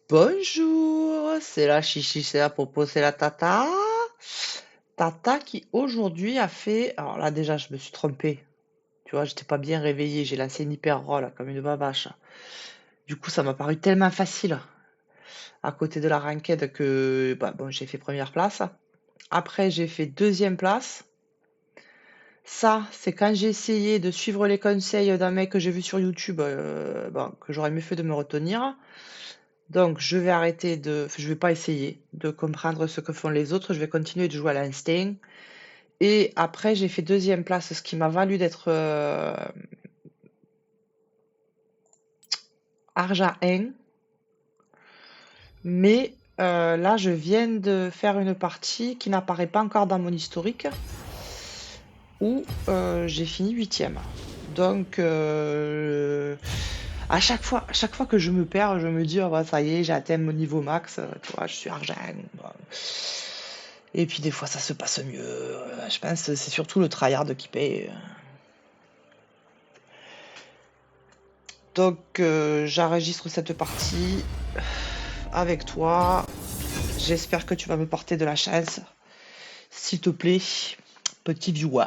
Bonjour, c'est la chichi, c'est la popo, c'est la tata. Tata qui aujourd'hui a fait. Alors là déjà je me suis trompée. Tu vois, j'étais pas bien réveillée, j'ai lancé une hyper roll comme une babache. Du coup ça m'a paru tellement facile à côté de la ranked que bah, bon, j'ai fait première place. Après j'ai fait deuxième place. Ça, c'est quand j'ai essayé de suivre les conseils d'un mec que j'ai vu sur YouTube, bon, que j'aurais mieux fait de me retenir. Donc, je vais arrêter de, enfin, je vais pas essayer de comprendre ce que font les autres. Je vais continuer de jouer à l'instinct. Et après, j'ai fait deuxième place, ce qui m'a valu d'être argent 1. Mais là, je viens de faire une partie qui n'apparaît pas encore dans mon historique, où j'ai fini huitième. Donc, à chaque fois que je me perds, je me dis, oh, bah, ça y est, j'ai atteint mon niveau max, tu vois, je suis argent. Bon. Et puis des fois, ça se passe mieux. Je pense que c'est surtout le tryhard qui paye. Donc, j'enregistre cette partie avec toi. J'espère que tu vas me porter de la chance. S'il te plaît, petit viewer.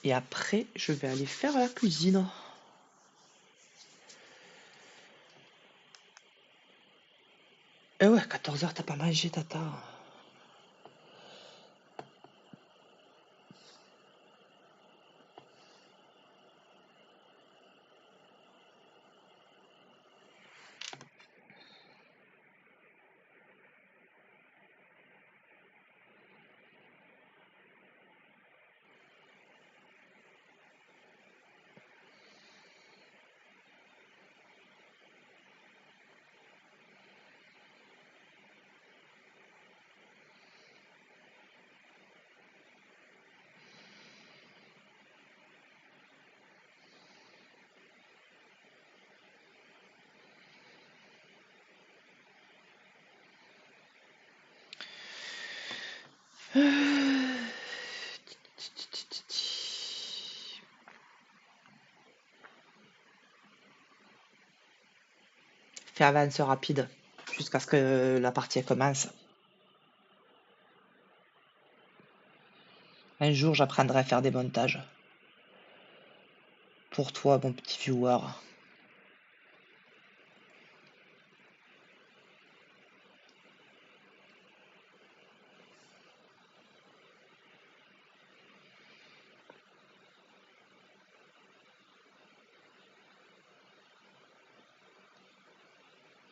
Et après, je vais aller faire la cuisine. Eh ouais, 14h, t'as pas mangé, tata. Fais avance rapide jusqu'à ce que la partie commence. Un jour, j'apprendrai à faire des montages. Pour toi, mon petit viewer.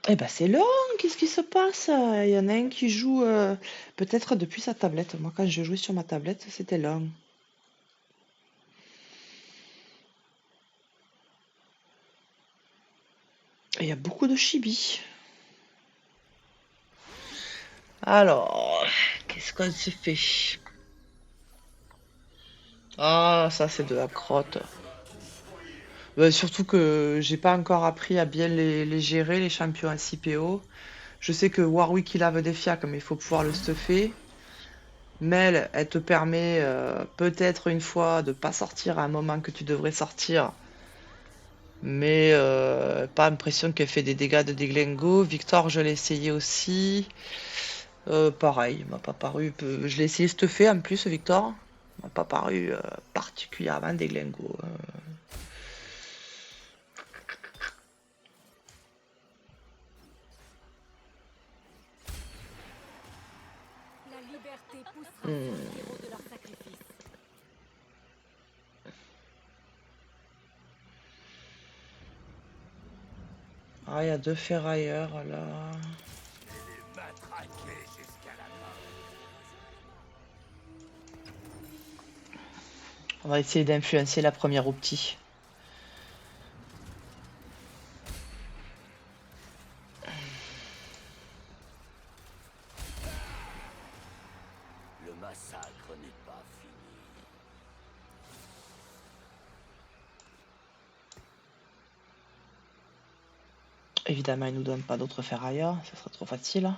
Eh ben c'est long, qu'est-ce qui se passe? Il y en a un qui joue peut-être depuis sa tablette. Moi, quand je jouais sur ma tablette, c'était long. Et il y a beaucoup de chibi. Alors, qu'est-ce qu'on se fait? Ah, ça c'est de la crotte. Surtout que j'ai pas encore appris à bien les gérer, les champions à CPO. Je sais que Warwick il avait des fiacs, mais il faut pouvoir le stuffer. Mel, elle te permet peut-être une fois de pas sortir à un moment que tu devrais sortir, mais pas l'impression qu'elle fait des dégâts de déglingo. Victor, je l'ai essayé aussi. Pareil, il m'a pas paru. Je l'ai essayé stuffé en plus, Victor. Il m'a pas paru particulièrement déglingo. La liberté poussera Hmm. ces héros de leur sacrifice. Ah, il y a deux ferrailleurs là. On va essayer d'influencer la première au petit. Le massacre n'est pas fini. Évidemment, ils nous donnent pas d'autres ferrailleurs, ça serait trop facile.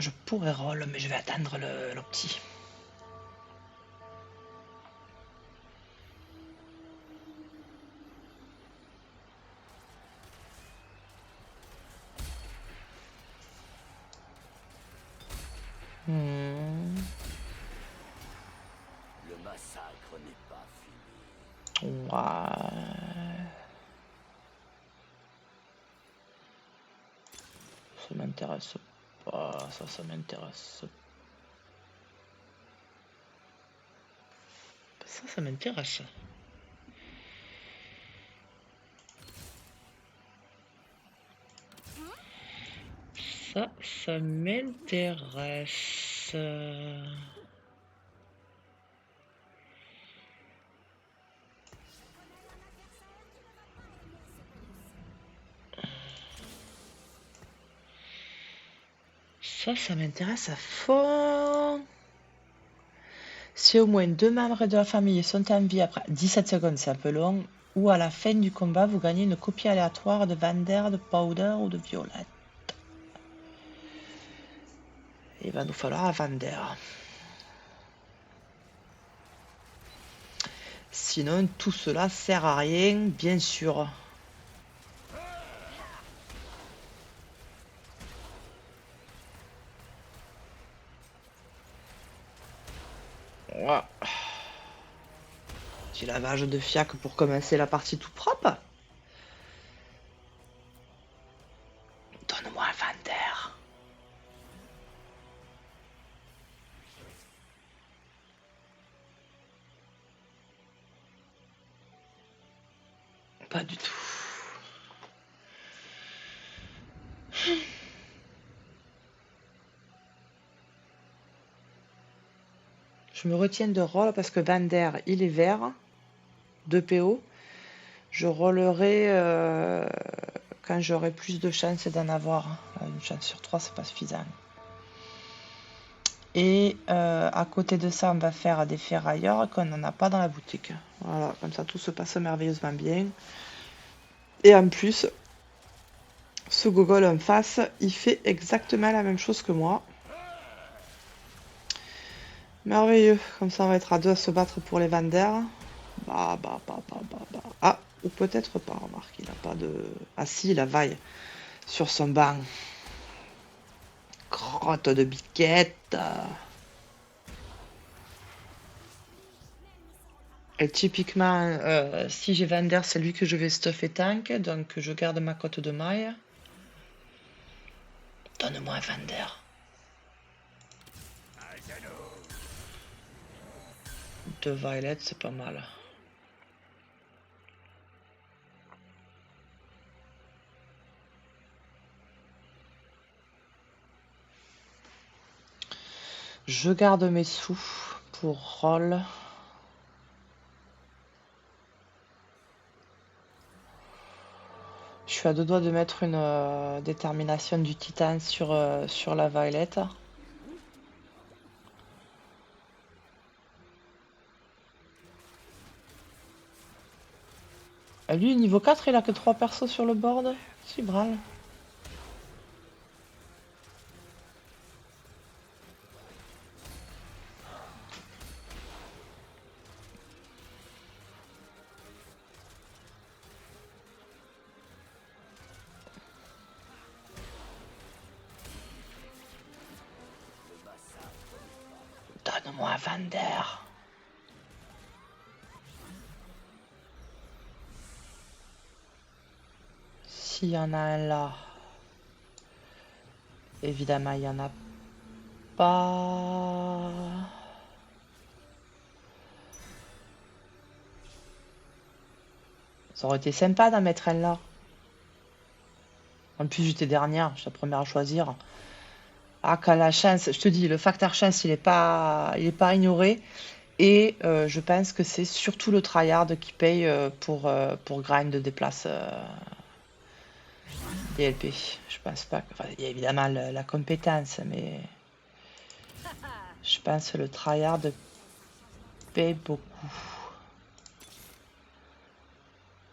je pourrais roll, mais je vais attendre le petit. Le massacre n'est pas fini. Ouais. Ça m'intéresse pas, ça m'intéresse. Ça m'intéresse. Ça m'intéresse. Ça m'intéresse à fond. Si au moins 2 membres de la famille sont en vie après 17 secondes, c'est un peu long, ou à la fin du combat, vous gagnez une copie aléatoire de Vander, de Powder ou de Violette. Il va nous falloir un Vander. Sinon, tout cela sert à rien, bien sûr. Ouais. Petit lavage de fiac pour commencer la partie tout propre. Donne-moi un Vander. Pas du tout. Je me retiens de roll parce que Vander, il est vert. 2 PO. Je rollerai quand j'aurai plus de chances d'en avoir. Une chance sur 3, c'est pas suffisant. Et à côté de ça, on va faire des ferrailleurs qu'on n'en a pas dans la boutique. Voilà, comme ça tout se passe merveilleusement bien. Et en plus, ce gogol en face, il fait exactement la même chose que moi. Merveilleux, comme ça on va être à 2 à se battre pour les Vander. Bah. Ah, ou peut-être pas, remarque, il a pas de... Ah si, il a vaille sur son banc. Crotte de biquette. Et typiquement, si j'ai Vander, c'est lui que je vais stuff et tank, donc je garde ma cote de maille. Donne-moi un Vander. Deux Violet, c'est pas mal. Je garde mes sous pour roll. Je suis à 2 doigts de mettre une détermination du titan sur la Violet. Lui, niveau 4, il a que 3 persos sur le board. C'est bral. Donne-moi un Vander. S'il y en a un là, évidemment, il n'y en a pas. Ça aurait été sympa d'en mettre un là. En plus, j'étais dernière, j'étais la première à choisir. Ah, quand la chance, je te dis, le facteur chance, il est pas ignoré. Et je pense que c'est surtout le tryhard qui paye pour grind des places DLP. Je pense pas que... Enfin, il y a évidemment la compétence, mais je pense que le tryhard paye beaucoup.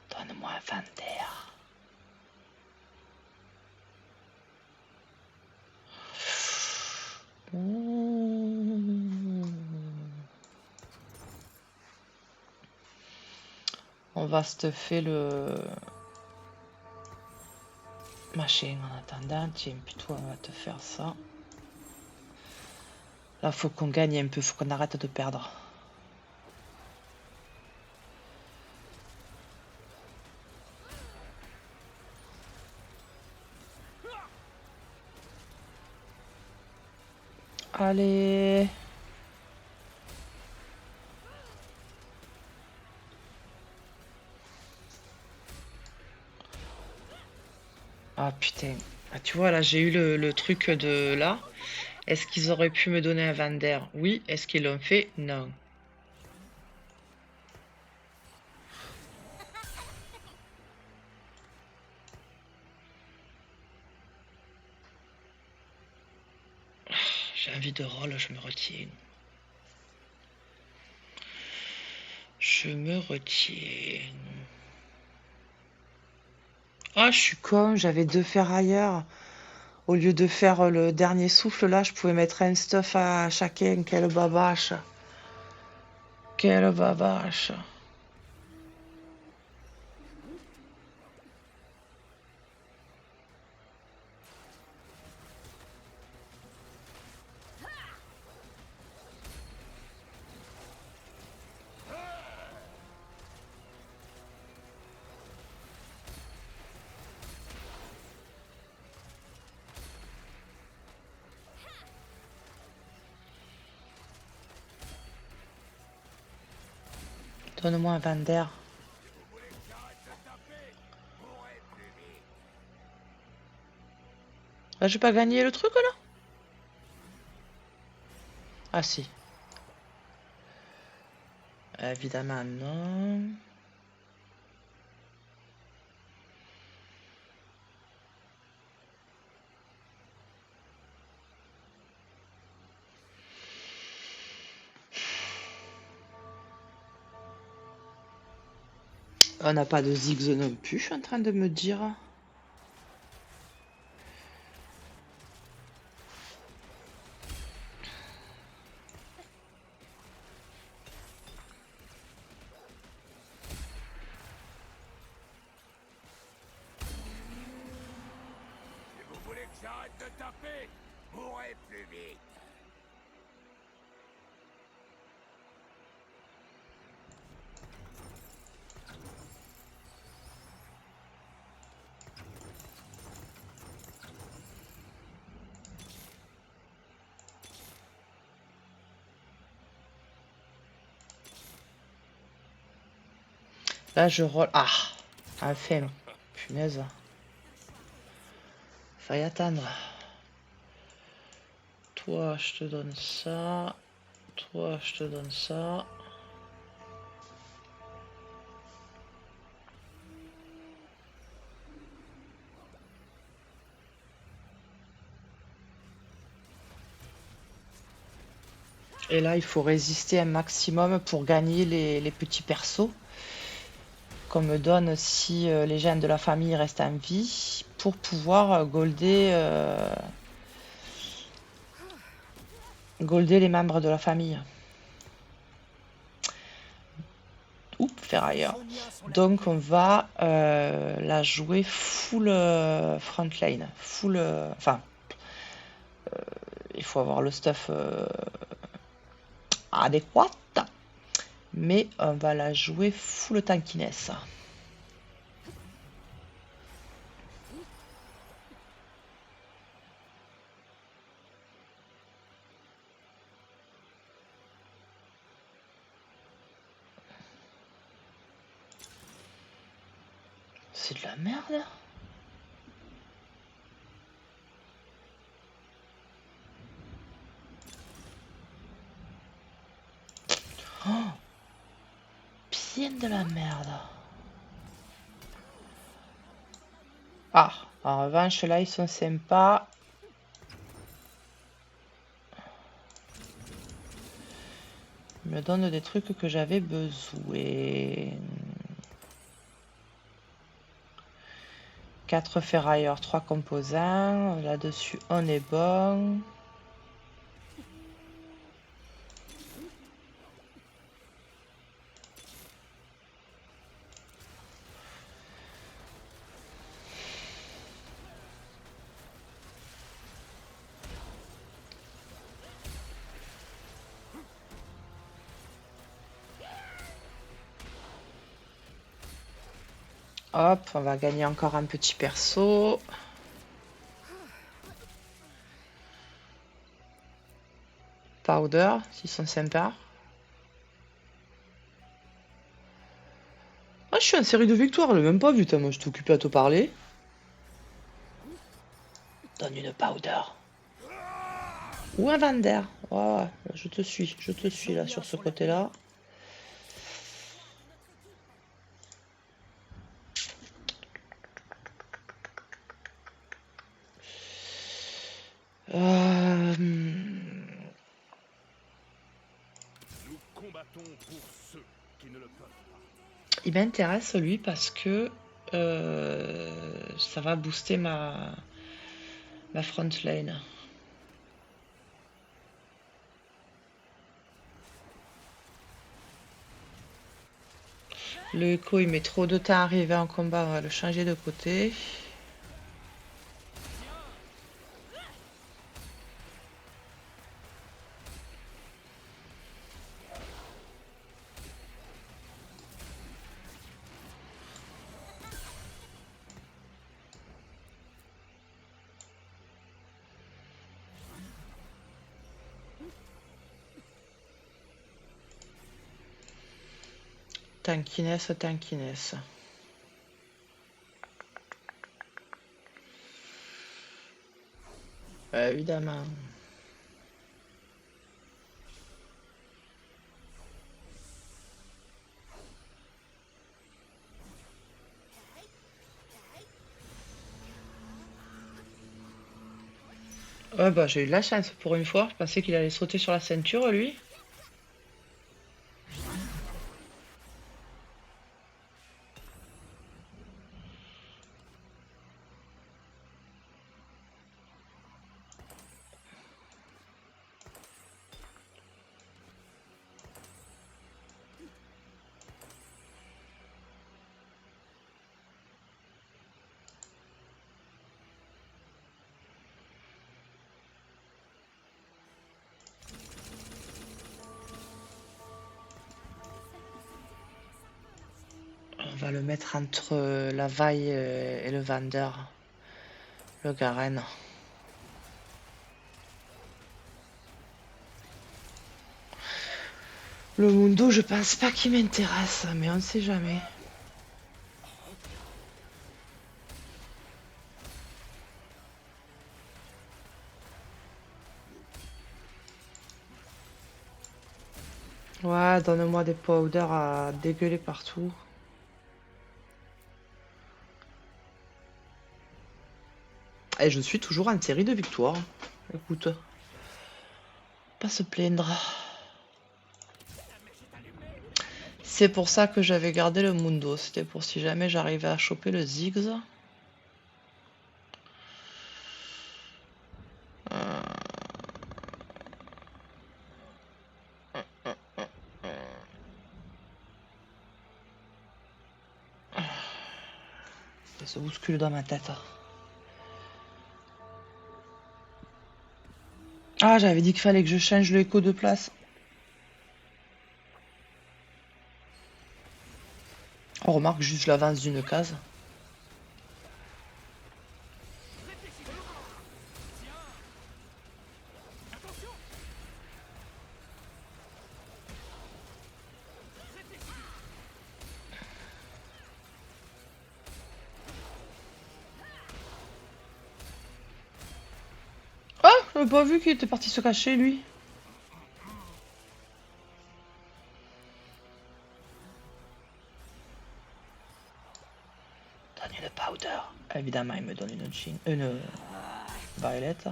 Donne-moi un Vander. On va stuffer le machin en attendant. Tiens, plutôt on va te faire ça. Là, faut qu'on gagne un peu, faut qu'on arrête de perdre. Allez. Ah putain. Ah, tu vois, là, j'ai eu le truc de là. Est-ce qu'ils auraient pu me donner un Vander? Oui. Est-ce qu'ils l'ont fait? Non. J'ai envie de roll, je me retiens. Je me retiens. Ah, je suis con, j'avais 2 ferrailleurs. Au lieu de faire le dernier souffle, là, je pouvais mettre un stuff à chacun. Quelle babache. Quelle babache. Donne-moi un Vander. Ah, j'ai pas gagné le truc, là? Ah, si. Évidemment, non. On n'a pas de zigzag non plus, je suis en train de me dire. Si vous voulez que j'arrête de taper, mourrez plus vite. Là, je roll. Ah, enfin. Punaise. Faille attendre. Toi, je te donne ça. Toi, je te donne ça. Et là, il faut résister un maximum pour gagner les petits persos. Qu'on me donne si les gens de la famille restent en vie. Pour pouvoir golder les membres de la famille. Oups, ferrailleur. Donc on va la jouer full frontline. Full. Enfin. Il faut avoir le stuff adéquat. Mais on va la jouer full tankiness. C'est de la merde. Oh, bien de la merde. Ah, en revanche, là, ils sont sympas. Ils me donnent des trucs que j'avais besoin. 4 ferrailleurs, 3 composants. Là-dessus, on est bon. Hop, on va gagner encore un petit perso. Powder, s'ils sont sympas. Ah, je suis en série de victoires, je l'ai même pas vu, moi je t'occupais à te parler. Donne une powder. Ou un Vander. Ouais, je te suis là sur ce côté-là. Nous combattons pour ceux qui ne le peuvent pas. Il m'intéresse lui parce que ça va booster ma front lane. Le Echo il met trop de temps à arriver en combat, on va le changer de côté. Tankiness, tankiness. Évidemment. Ouais bah j'ai eu de la chance pour une fois, je pensais qu'il allait sauter sur la ceinture lui. On va le mettre entre la vaille et le Vander. Le Garen. Le Mundo, je pense pas qu'il m'intéresse, mais on sait jamais. Ouais, donne-moi des powders à dégueuler partout. Et je suis toujours en série de victoires. Écoute, pas se plaindre. C'est pour ça que j'avais gardé le Mundo. C'était pour si jamais j'arrivais à choper le Ziggs. Ça se bouscule dans ma tête. Ah, j'avais dit qu'il fallait que je change le écho de place. On remarque juste l'avance d'une case. Ah, j'avais pas vu qu'il était parti se cacher lui. Donne une powder. Évidemment, il me donne une jean, une violette.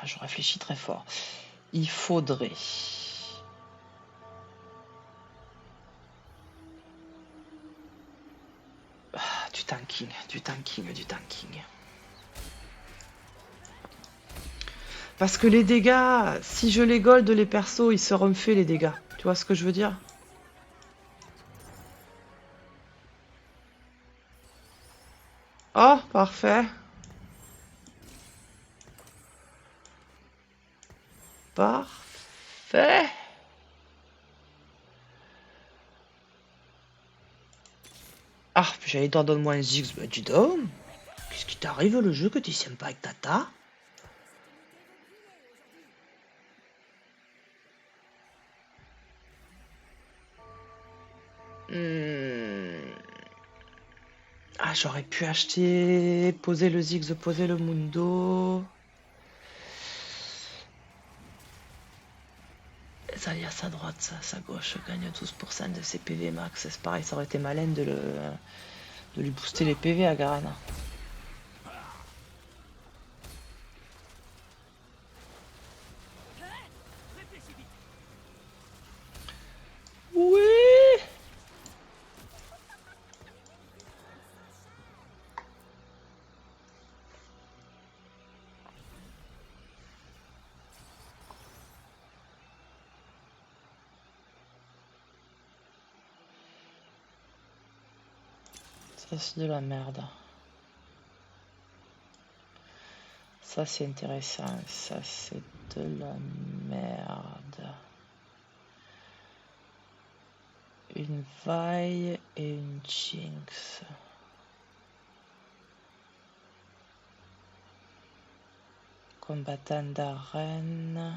Je réfléchis très fort. Il faudrait. Du tanking, du tanking, du tanking. Parce que les dégâts, si je les gold les persos, ils seront faits les dégâts. Tu vois ce que je veux dire? Oh, parfait. Parfait. fait. Ah, j'allais dire donne-moi un Ziggs, bah dis donc. Qu'est-ce qui t'arrive le jeu que tu sympa avec Tata? Ah, j'aurais pu acheter, poser le Ziggs, poser le Mundo. Ça y a sa droite, ça, sa gauche gagne 12% de ses PV max. C'est pareil, ça aurait été malin de lui booster les PV à Garana. Oui. Ça c'est de la merde. Ça c'est intéressant. Ça c'est de la merde. Une vaille et une Jinx. Combattant d'arène.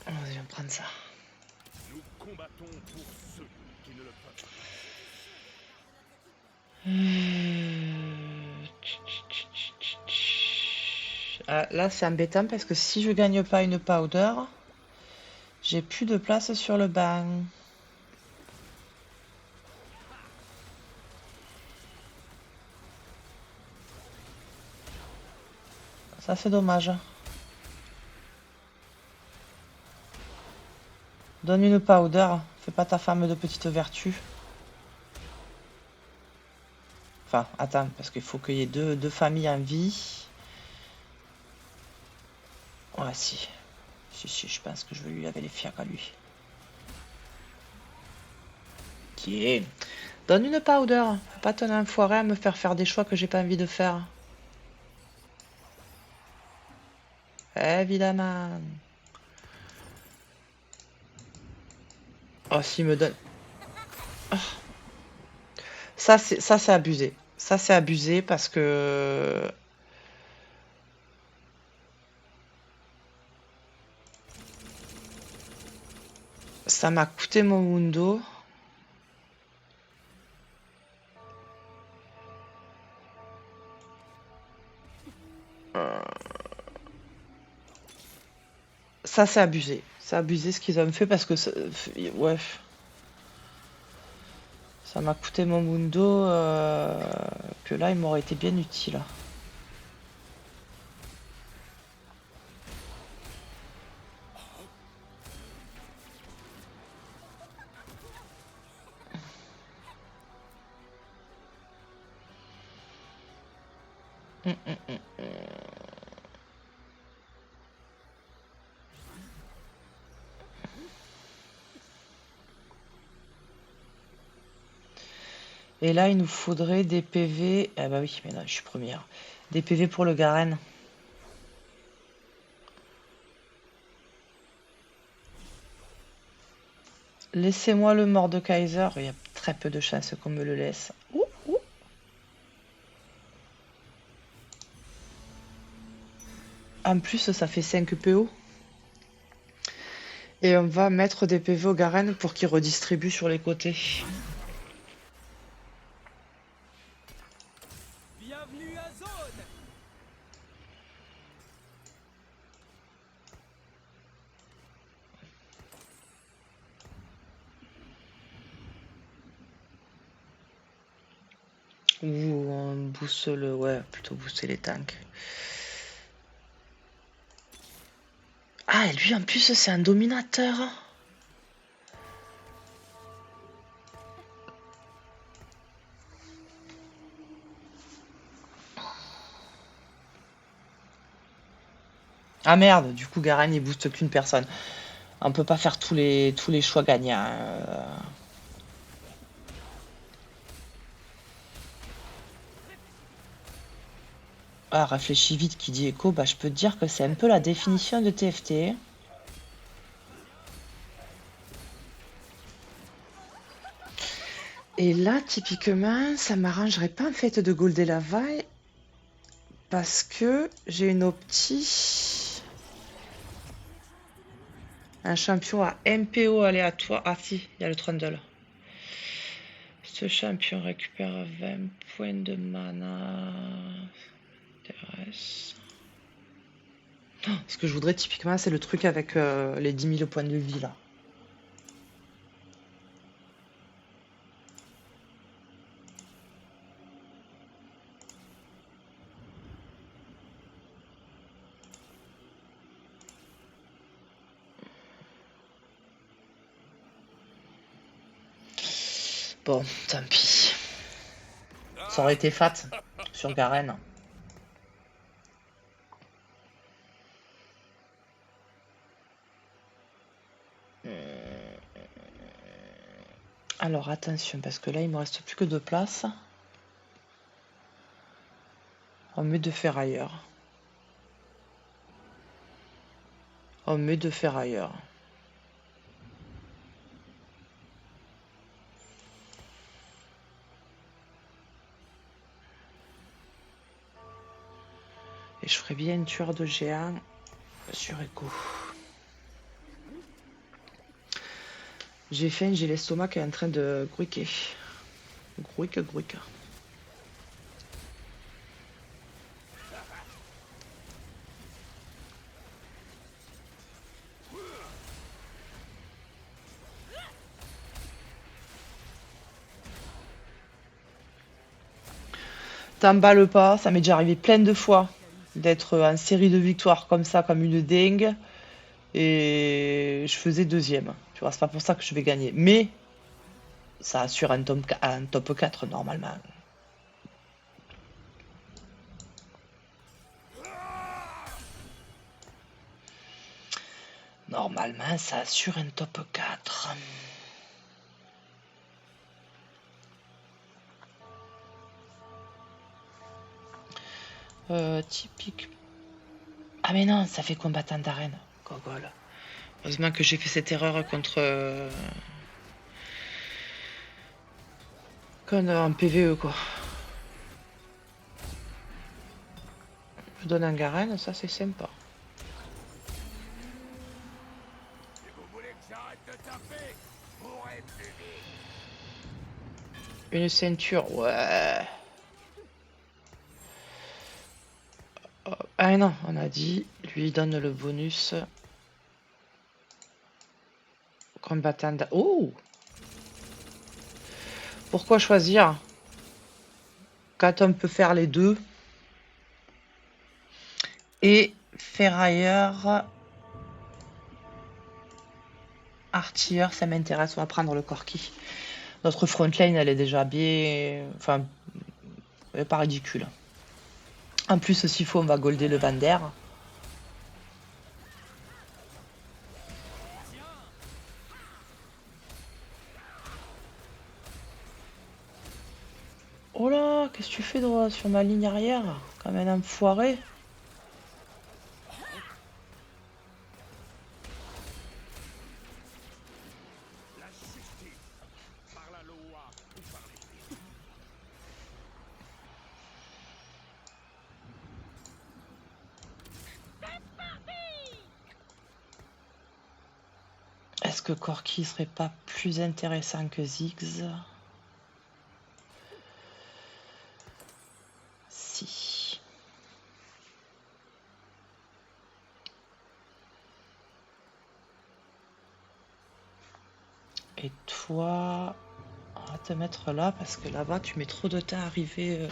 Vas-y, on va prendre ça. Nous combattons pour ceux qui ne le peuvent Ah, là, c'est embêtant parce que si je gagne pas une powder, j'ai plus de place sur le banc. Ça, c'est dommage. Donne une powder. Fais pas ta femme de petite vertu. Enfin, attends, parce qu'il faut qu'il y ait deux familles en vie. Ouais, si. Si, je pense que je vais lui laver les fiacs à lui. Qui est... Donne une powder. Fais pas ton enfoiré à me faire des choix que j'ai pas envie de faire. Évidemment. Oh, s'il me donne... Oh. Ça, c'est abusé. Ça, c'est abusé parce que... Ça m'a coûté mon mundo. Ça, c'est abusé. C'est abusé ce qu'ils ont fait parce que... Ouais. Ça m'a coûté mon mundo que là, il m'aurait été bien utile. Et là, il nous faudrait des PV. Ah bah oui, mais non, je suis première. Des PV pour le Garen. Laissez-moi le Mordekaiser. Il y a très peu de chances qu'on me le laisse. Ouh, ouh. En plus, ça fait 5 PO. Et on va mettre des PV au Garen pour qu'il redistribue sur les côtés. Bienvenue à Zone. Ou on booste le... Ouais, plutôt booster les tanks. Ah, et lui, en plus, c'est un dominateur. Ah merde, du coup, Garen, il booste qu'une personne. On peut pas faire tous les choix gagnants. Ah, réfléchis vite qui dit écho, bah je peux te dire que c'est un peu la définition de TFT. Et là, typiquement, ça m'arrangerait pas en fait de golder la vaille parce que j'ai une optie. Un champion à MPO aléatoire. Ah si, il y a le trundle. Ce champion récupère 20 points de mana. Intéresse. Ce que je voudrais typiquement, c'est le truc avec les 10 000 points de vie là. Bon, tant pis. Ça aurait été fat sur Garen. Alors attention, parce que là il me reste plus que 2 places. On met de ferrailleur. On met de ferrailleur. Et je ferais bien une tueur de géant sur écho. J'ai faim, j'ai l'estomac qui est en train de gruiquer. Gruique, gruique. T'emballes pas, ça m'est déjà arrivé plein de fois d'être en série de victoires comme ça, comme une dingue. Et je faisais deuxième. Tu vois, c'est pas pour ça que je vais gagner. Mais ça assure un top 4 normalement. Normalement, ça assure un top 4. Typique. Ah mais non, ça fait combattant d'arène. Gogol. Heureusement que j'ai fait cette erreur contre... en PVE quoi. Je donne un Garen, ça c'est sympa. Si vous voulez que j'arrête de taper, mourrez plus vite. Une ceinture, ouais. Ah non, on a dit, lui donne le bonus. Combattant d'arène. Oh! Pourquoi choisir quand on peut faire les deux? Et ferrailleur, artilleur, ça m'intéresse. On va prendre le Corki. Notre frontline, elle est déjà bien... Enfin, elle est pas ridicule. En plus, s'il faut, on va golder le Vander. Oh là, qu'est-ce que tu fais droit sur ma ligne arrière? Comme un enfoiré. La justice, par la loi ou par l'esprit. Est-ce que Corki serait pas plus intéressant que Ziggs? Si. Et toi, on va te mettre là parce que là-bas tu mets trop de temps à arriver.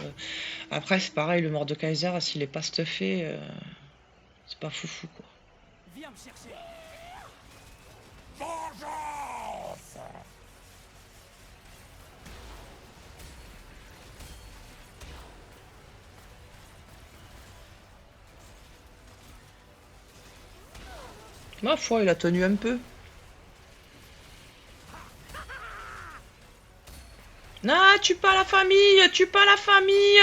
Après c'est pareil, le Mordekaiser s'il est pas stuffé, c'est pas foufou quoi. Viens me chercher. Vengeance! Ma foi, il a tenu un peu. Non, tue pas la famille, tue pas la famille.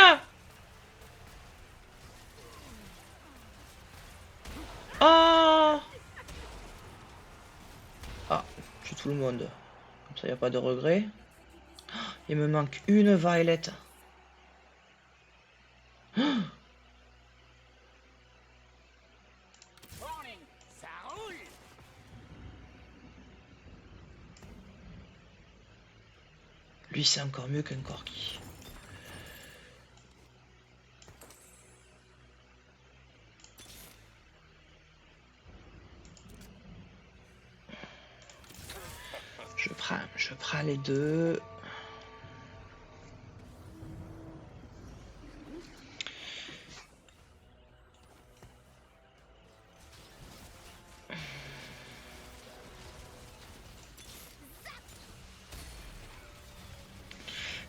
Ah! Ah, tue tout le monde. Comme ça, y a pas de regret. Il me manque une Violet. Warning, ça roule. Lui, c'est encore mieux qu'un Corki. Je prends les deux.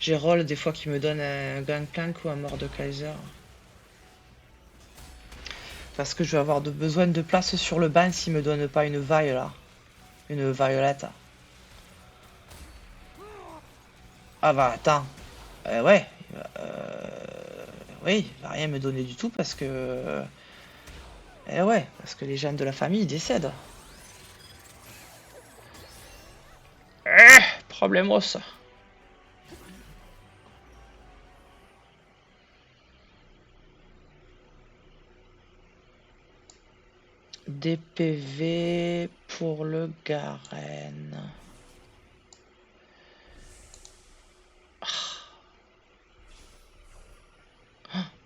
J'ai roll des fois qui me donne un Gangplank ou un Mordekaiser. Parce que je vais avoir besoin de place sur le banc s'il me donne pas une Viola. Une Violette. Ah bah attends. Ouais. Oui, il va rien me donner du tout parce que... ouais, parce que les gens de la famille décèdent. Problemos. Des PV pour le Garen.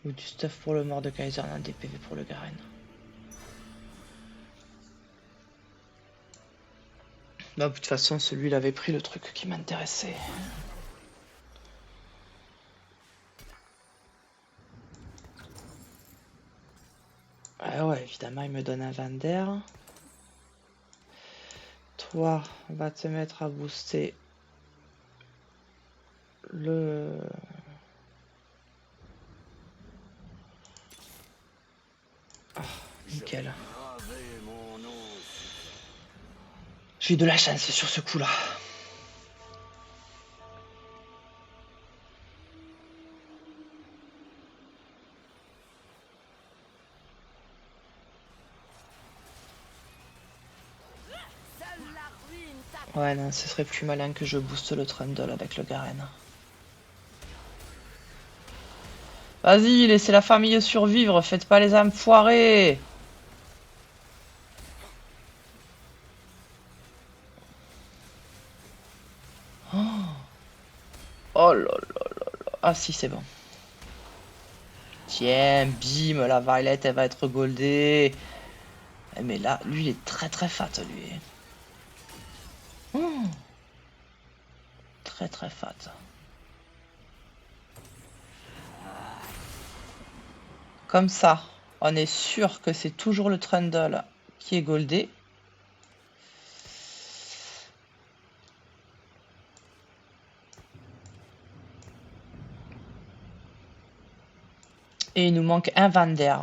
Ou du stuff pour le Mordekaiser, un des PV pour le Garen. Non, de toute façon, celui-là avait pris le truc qui m'intéressait. Ah ouais, évidemment, il me donne un Vander. Toi, on va te mettre à booster le... Ah, nickel. J'ai eu de la chance sur ce coup-là. Seule la ruine t'attend. Ouais, non, ce serait plus malin que je booste le Trundle avec le Garen. Vas-y, laissez la famille survivre, faites pas les âmes foirées. Oh là là là là. Ah si, c'est bon. Tiens, bim, la Violet, elle va être goldée. Mais là, lui, il est très très fat, lui. Très très fat. Comme ça, on est sûr que c'est toujours le Trundle qui est goldé. Et il nous manque un Vander.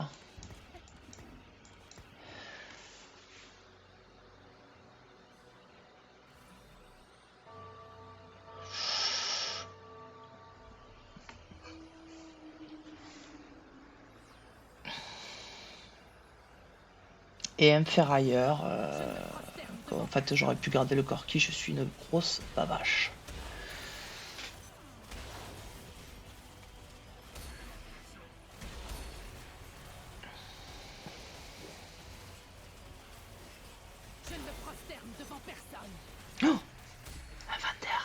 Et un ferrailleur. En fait, j'aurais pu garder le Corki, je suis une grosse bavache. Je ne me prosterne devant personne. Oh, un Vander.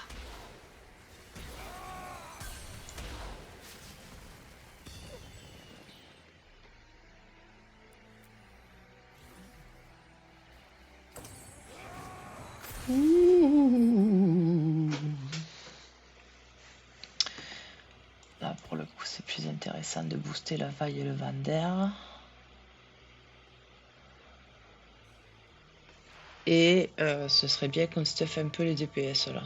Là, pour le coup, c'est plus intéressant de booster la vaille et le Vander. Et ce serait bien qu'on stuff un peu les DPS là.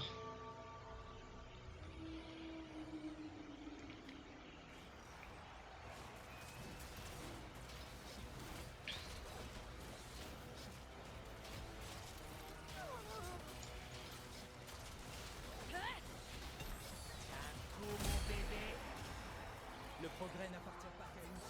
Le progrès n'appartient pas qu'à une seule.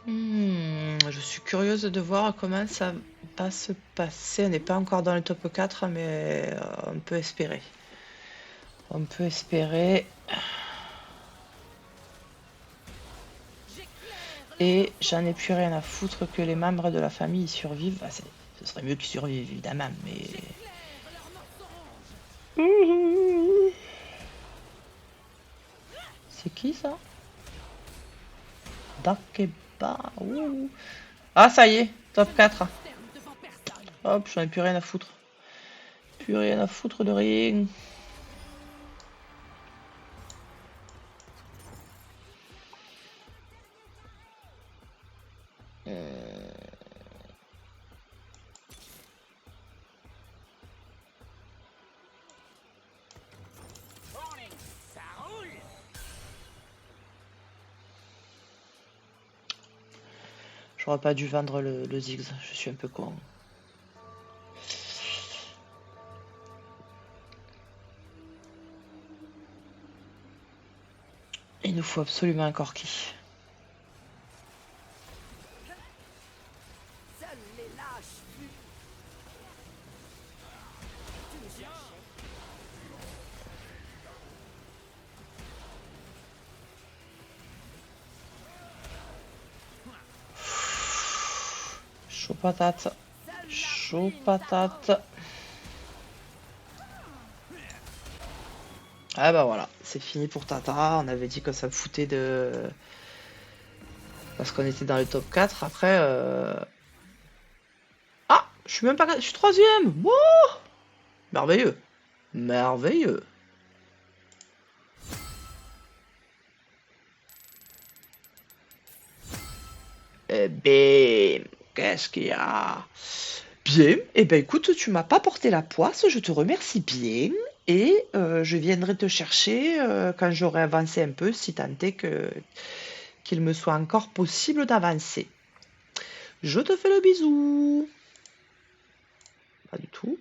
Je suis curieuse de voir comment ça va se passer. On n'est pas encore dans le top 4, mais on peut espérer. On peut espérer. Et j'en ai plus rien à foutre que les membres de la famille y survivent. Ah, ce serait mieux qu'ils survivent, évidemment, mais... C'est qui, ça? Dakeba. Ouh. Ah, ça y est, top 4. Hop, j'en ai plus rien à foutre. Plus rien à foutre de rien. Ça roule. J'aurais pas dû vendre le Ziggs, je suis un peu con. Il nous faut absolument un Corki. Seuls les lâches fuient. Tu me cherchais. Chaud patate. Chaud patate. Ah bah voilà, c'est fini pour Tata. On avait dit que ça me foutait de... Parce qu'on était dans le top 4. Après... Ah, je suis même pas... Je suis 3ème. Wow, merveilleux. Merveilleux. Eh ben, qu'est-ce qu'il y a? Bien, eh ben écoute, tu m'as pas porté la poisse, je te remercie bien. Et je viendrai te chercher quand j'aurai avancé un peu, si tant est qu'il me soit encore possible d'avancer. Je te fais le bisou. Pas du tout.